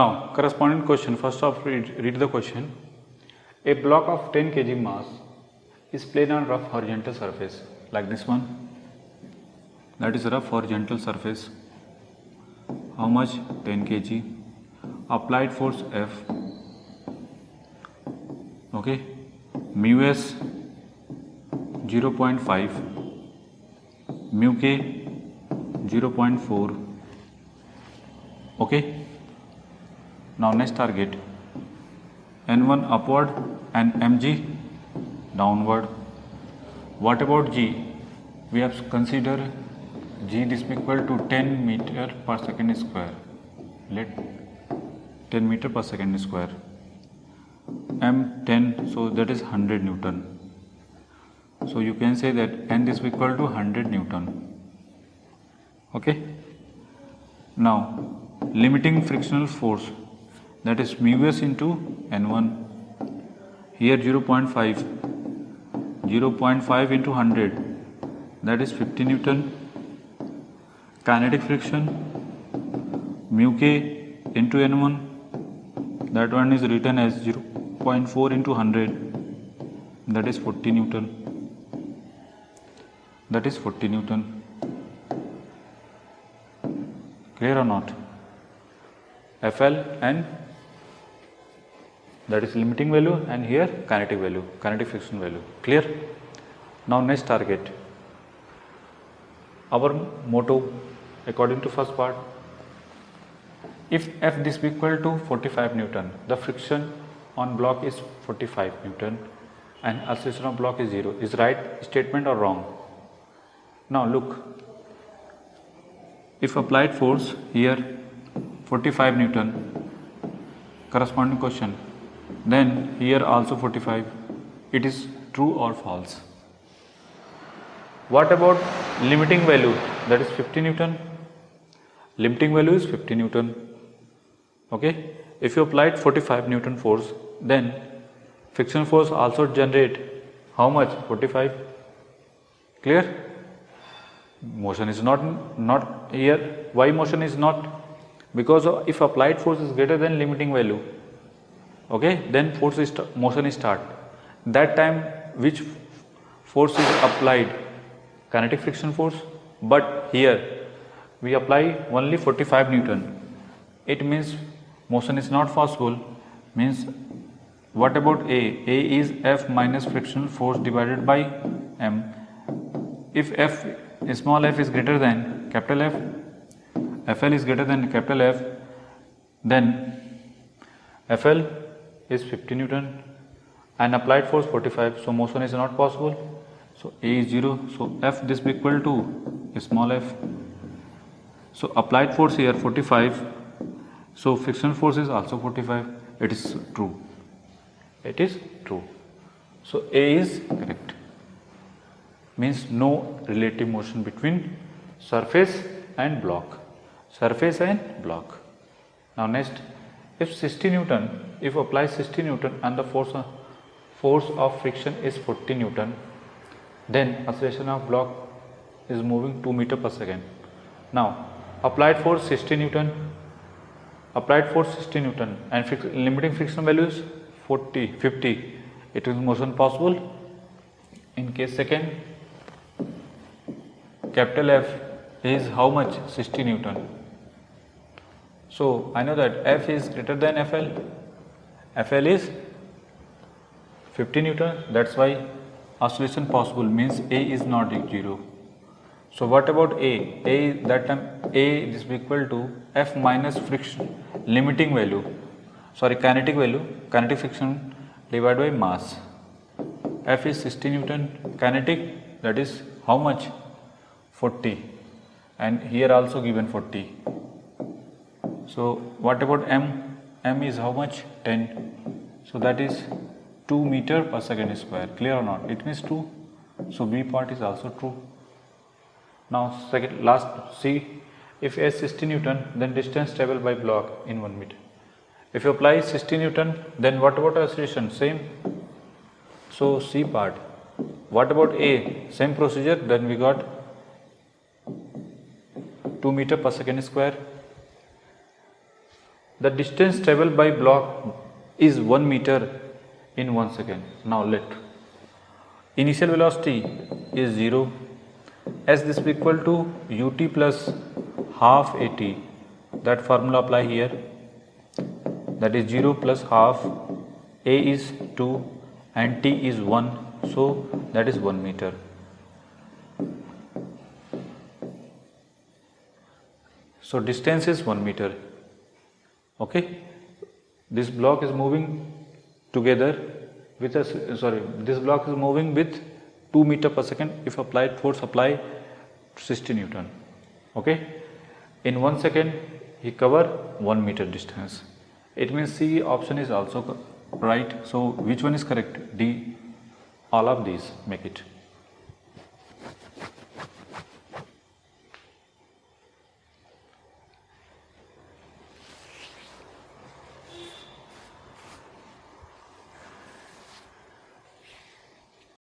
Now, corresponding question. First off, read the question. A block of 10 kg mass is placed on rough horizontal surface like this one. That is rough horizontal surface. How much? 10 kg. Applied force F. Okay. Mu S 0.5. Mu K 0.4. Okay. Now next target, N1 upward and Mg downward. What about G? We have considered G is equal to 10 meter per second square. Let 10 meter per second square. M 10, so that is 100 Newton. So you can say that N is equal to 100 Newton. Okay. Now limiting frictional force, that is mu s into N1. Here 0.5. 0.5 into 100, that is 50 Newton. Kinetic friction mu k into N1, that one is written as 0.4 into 100, that is 40 Newton. That is 40 Newton. Clear or not? FL and that is limiting value, and here kinetic value, kinetic friction value. Clear? Now next target. Our motto according to first part, if F is equal to 45 Newton, the friction on block is 45 Newton and acceleration of block is 0. Is right statement or wrong? Now look, if applied force here 45 Newton, corresponding question, then here also 45, it is true or false? What about limiting value, that is 50 Newton? Limiting value is 50 Newton. Okay, if you applied 45 Newton force, then friction force also generate how much? 45. Clear? Motion is not here. Why motion is not? Because if applied force is greater than limiting value, okay, then motion is start. That time which force is applied? Kinetic friction force. But here we apply only 45 Newton. It means motion is not possible. Means what about A? A is F minus frictional force divided by M. If F, small f is greater than capital F, FL is greater than capital F, then FL is 50 Newton and applied force 45, so motion is not possible. So A is 0, so F this be equal to small f. So applied force here 45, so frictional force is also 45. It is true. It is true. So A is correct. Means no relative motion between surface and block. Surface and block. Now next, if 60 Newton, if apply 60 Newton and the force of friction is 40 Newton, then acceleration of block is moving 2 meter per second. Now applied force 60 Newton, and limiting friction value is 50. It is motion possible. In case second, capital F is how much? 60 Newton. So I know that F is greater than FL. FL is 50 Newton. That's why oscillation possible, means A is not 0. So what about A? A, that time A is equal to F minus friction, limiting value, kinetic value, kinetic friction divided by mass. F is 60 Newton, kinetic, that is how much? 40, and here also given 40. So what about M? M is how much? 10. So that is 2 meter per second square. Clear or not? It means 2. So B part is also true. Now second, last, C. If S 60 Newton, then distance traveled by block in 1 meter. If you apply 60 Newton, then what about acceleration? Same. So C part. What about A? Same procedure. Then we got 2 meter per second square. the distance traveled by block is 1 meter in 1 second. Now let initial velocity is 0, as this is equal to ut plus half at. That formula apply here, that is 0 plus half, a is 2 and t is 1, so that is 1 meter. So distance is 1 meter. Okay, this block is moving together with this block is moving with 2 meter per second. If applied force, apply 60 Newton. Okay, in 1 second he cover 1 meter distance. It means C option is also right. So which one is correct? D. All of these make it.